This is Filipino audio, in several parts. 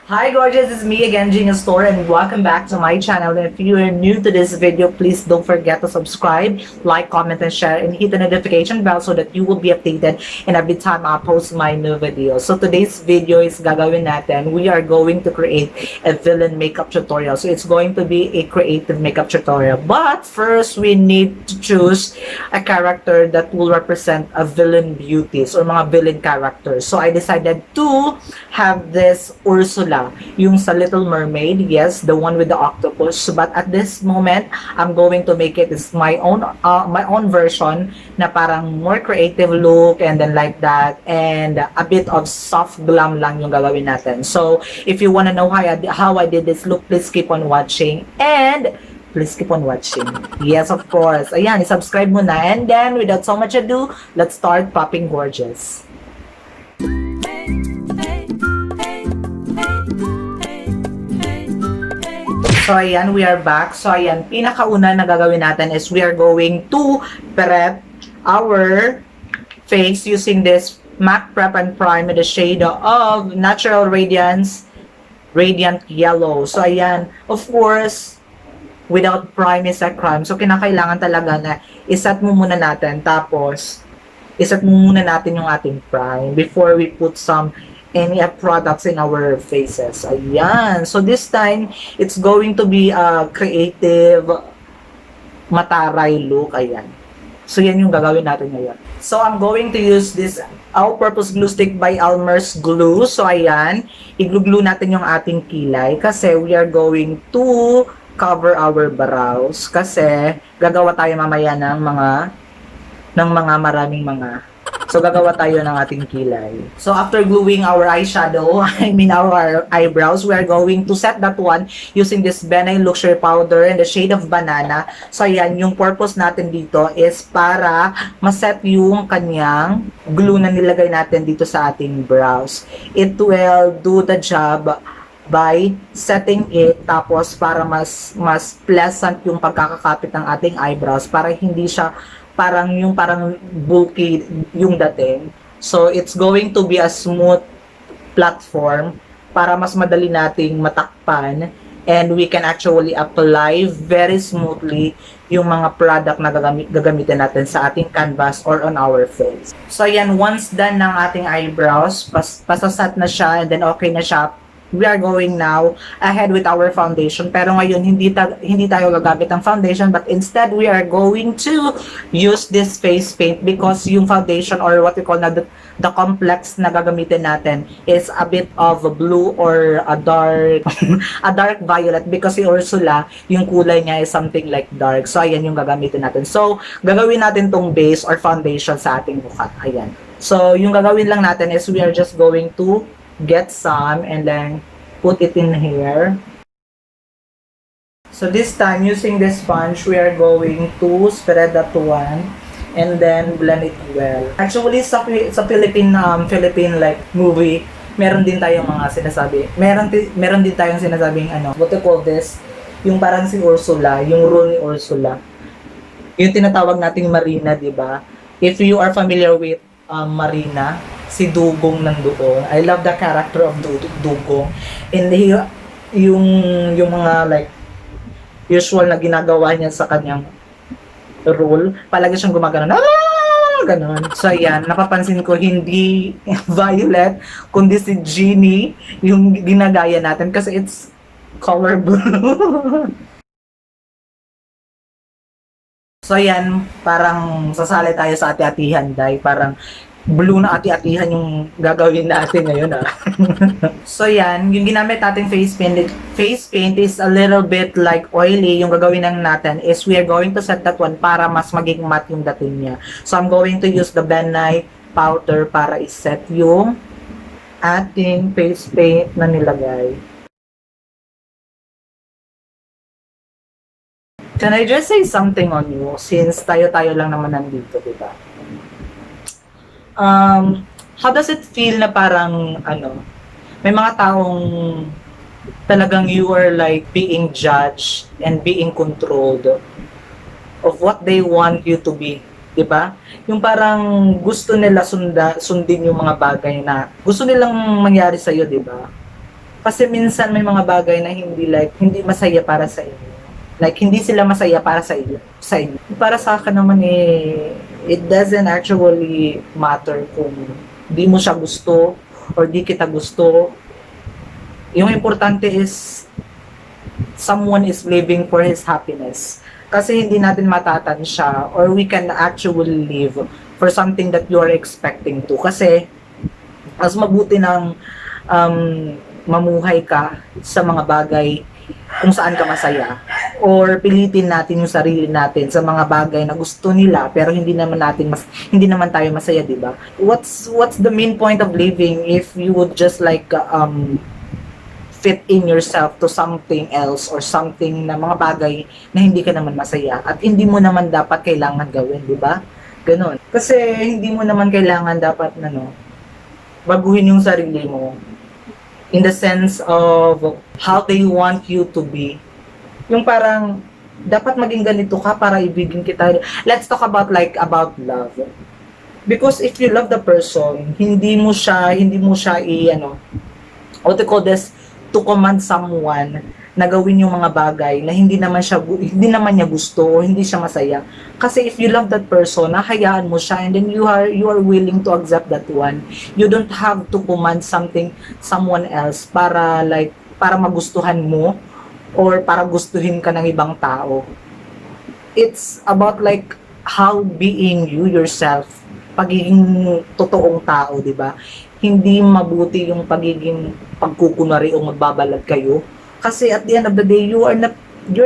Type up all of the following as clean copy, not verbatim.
Hi gorgeous, it's me again, Gina Store, and welcome back to my channel. And if you are new to this video, please don't forget to subscribe, like, comment, and share, and hit the notification bell so that you will be updated in every time I post my new video. So today's video is gagawin natin. We are going to create a villain makeup tutorial. So it's going to be a creative makeup tutorial. But first, we need to choose a character that will represent a villain beauties or mga villain characters. So I decided to have this Ursula, yung sa Little Mermaid, yes, the one with the octopus. But at this moment, I'm going to make it is my own version na parang more creative look and then like that, and a bit of soft glam lang yung gagawin natin. So if you wanna know how I did this look, please keep on watching and please keep on watching. Yes, of course. Ayan, subscribe mo na. And then, without so much ado, let's start popping gorgeous. So, ayan, we are back. So, ayan, pinakauna na gagawin natin is we are going to prep our face using this MAC Prep and Prime in the shade of Natural Radiance Radiant Yellow. So, ayan, of course, without prime is a crime. So, kinakailangan talaga na iset mo muna natin. Tapos, iset mo muna natin yung ating prime before we put any products in our faces. Ayan. So, this time, it's going to be a creative mataray look. Ayan. So, yan yung gagawin natin ngayon. So, I'm going to use this all-purpose glue stick by Elmer's Glue. So, ayan. I-glue natin yung ating kilay kasi we are going to cover our brows kasi gagawa tayo mamaya ng maraming mga. So, gagawa tayo ng ating kilay. So, after gluing our eyeshadow, our eyebrows, we are going to set that one using this Benign Luxury Powder in the shade of Banana. So, ayan, yung purpose natin dito is para maset yung kanyang glue na nilagay natin dito sa ating brows. It will do the job by setting it, tapos para mas pleasant yung pagkakakapit ng ating eyebrows, para hindi siya parang bulky yung dating. So, it's going to be a smooth platform para mas madali nating matakpan and we can actually apply very smoothly yung mga product na gagamitin natin sa ating canvas or on our face. So, yan, once done ng ating eyebrows, pasasat na siya and then okay na siya, we are going now ahead with our foundation. Pero ngayon, hindi tayo gagamit ng foundation, but instead, we are going to use this face paint because yung foundation or what we call na the complex na gagamitin natin is a bit of a blue or a dark a dark violet because si Ursula, yung kulay niya is something like dark. So, ayan yung gagamitin natin. So, gagawin natin tong base or foundation sa ating mukha. Ayan. So, yung gagawin lang natin is we are just going to get some and then put it in here. So this time, using this sponge, we are going to spread that one and then blend it well. Actually, sa Philippine like movie, meron din tayong mga sinasabi. Meron din tayong sinasabing what to call this? Yung parang si Ursula, yung role ni Ursula. Yung tinatawag nating Marina, di ba? If you are familiar with Marina, si Dugong nandoon. I love the character of Dugong. And yung mga like usual na ginagawa niya sa kanyang role, palagi siyang gumagano. Ganon. So, ayan, napapansin ko hindi Violet, kundi si Genie yung ginagaya natin kasi it's color blue. So, ayan, parang sasali tayo sa ati-atihan, dahil parang blue na ati-atihan yung gagawin natin ngayon, So, yan, yung ginamit natin face paint is a little bit like oily. Yung gagawin lang natin is we are going to set that one para mas maging matte yung dating niya. So, I'm going to use the Benign powder para iset yung ating face paint na nilagay. Can I just say something on you since tayo-tayo lang naman nandito, diba? How does it feel na parang may mga taong talagang you are like being judged and being controlled of what they want you to be, 'di ba? Yung parang gusto nila sundin yung mga bagay na gusto nilang mangyari sa iyo, 'di ba? Kasi minsan may mga bagay na hindi masaya para sa inyo. Like, hindi sila masaya para sa inyo. Para sa akin naman it doesn't actually matter kung di mo siya gusto or di kita gusto. Yung importante is someone is living for his happiness. Kasi hindi natin matatansya or we can actually live for something that you are expecting to. Kasi mas mabuti ng mamuhay ka sa mga bagay kung saan ka masaya, or pilitin natin yung sarili natin sa mga bagay na gusto nila pero hindi naman tayo masaya, di ba? What's the main point of living if you would just like fit in yourself to something else or something na mga bagay na hindi ka naman masaya at hindi mo naman dapat kailangan gawin, di ba? Ganon. Kasi hindi mo naman kailangan dapat baguhin yung sarili mo in the sense of how they want you to be. Yung parang, dapat maging ganito ka para ibigin kita. Let's talk about love. Because if you love the person, hindi mo siya what they call this, to command someone na gawin yung mga bagay na hindi naman niya gusto o hindi siya masaya. Kasi if you love that person, hahayaan mo siya, and then you are willing to accept that one. You don't have to command someone else para magustuhan mo or para gustuhin ka ng ibang tao. It's about how being you yourself, pagiging totoong tao, di ba? Hindi mabuti yung pagiging pagkukunwari o magbabalad kayo. Kasi at the end of the day, you're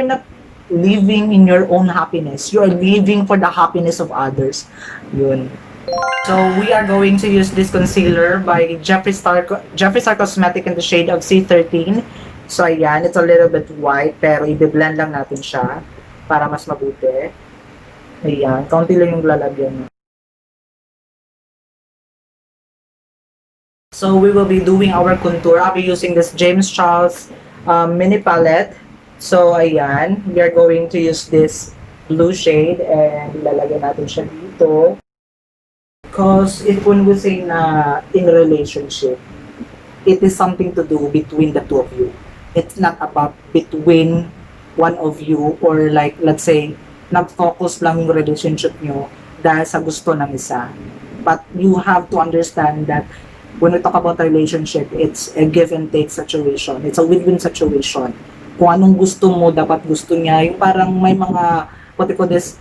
not living in your own happiness. You are living for the happiness of others. Yun. So we are going to use this concealer by Jeffree Star Cosmetic in the shade of C13. So ayan, it's a little bit white pero i-blend lang natin siya para mas mabuti. Ayan, kaunti lang yung lalagyan. So we will be doing our contour. I'll be using this James Charles mini palette. So ayan, we are going to use this blue shade and ilalagay natin siya dito. Because when we say na in relationship, it is something to do between the two of you. It's not about between one of you or let's say, nag-focus lang yung relationship nyo dahil sa gusto ng isa. But you have to understand that when we talk about relationship, it's a give and take situation. It's a win-win situation. Kung anong gusto mo, dapat gusto niya. Yung parang may mga, what we call this,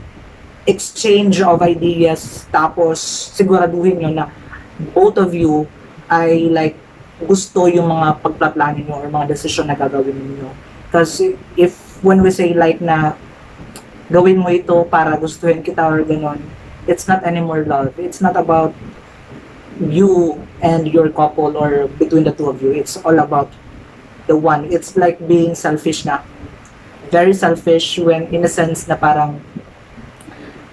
exchange of ideas. Tapos, siguraduhin nyo na both of you ay gusto yung mga pagplaplanin nyo or mga desisyon na gagawin niyo. Kasi when we say na gawin mo ito para gustuhin kita or ganon, it's not anymore love. It's not about you and your couple or between the two of you. It's all about the one. It's like being selfish na. Very selfish when in a sense na parang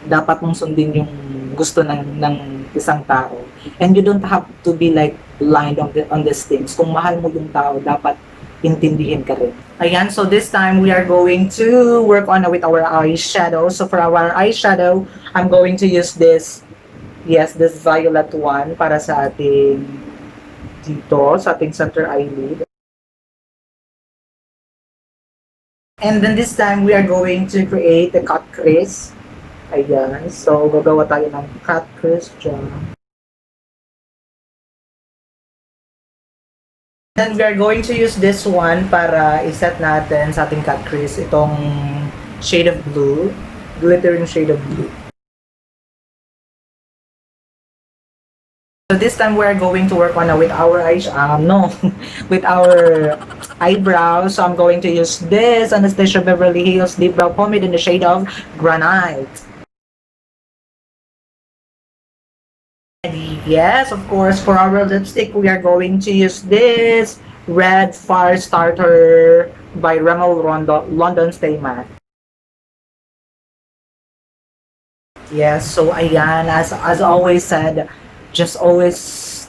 dapat mong sundin yung gusto ng isang tao. And you don't have to be blind on these things. Kung mahal mo yung tao, dapat intindihin ka rin. Ayan, so this time we are going to work on with our eyeshadow. So for our eyeshadow, I'm going to use this violet one para sa ating dito, sa ating center eyelid. And then this time, we are going to create a cut crease. Ayan. So, gagawa tayo ng cut crease dyan. Then, we are going to use this one para iset natin sa ating cut crease itong shade of blue. Glittering shade of blue. So this time we are going to work on with our with our eyebrows. So I'm going to use this Anastasia Beverly Hills Deep Brow Pomade in the shade of Granite. And yes, of course, for our lipstick, we are going to use this Red Fire Starter by Rimmel London Stay Matte. Yes, so ayan, as always said, just always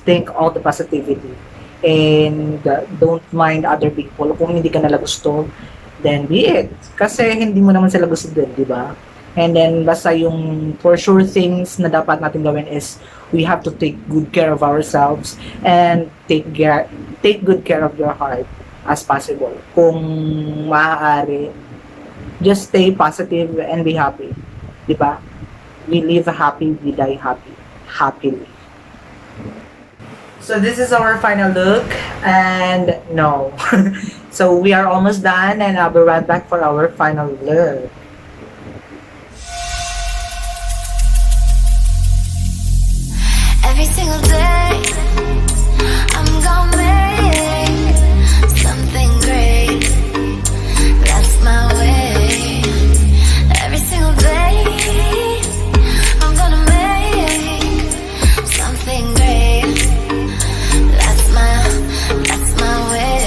think all the positivity and don't mind other people. Kung hindi ka nila gusto, then be it. Kasi hindi mo naman sila gusto din, di ba? And then basta yung for sure things na dapat natin gawin is we have to take good care of ourselves and take good care of your heart. as possible. Kung maaari, just stay positive and be happy. Diba? We live happy, we die happy. Happily. So this is our final look, and no. So we are almost done, and I'll be right back for our final look. Every single day, I'm gonna make something great. That's my way. Every single day, I'm gonna make something great. That's my way.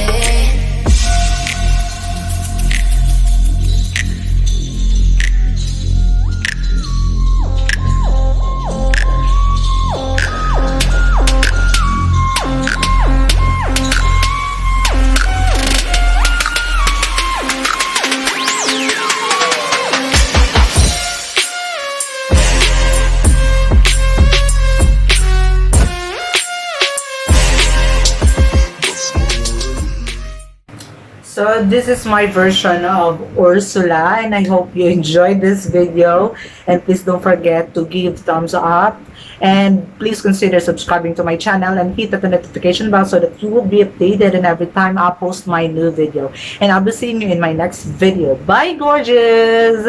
So this is my version of Ursula, and I hope you enjoyed this video, and please don't forget to give thumbs up, and please consider subscribing to my channel and hit the notification bell so that you will be updated and every time I post my new video. And I'll be seeing you in my next video. Bye, gorgeous!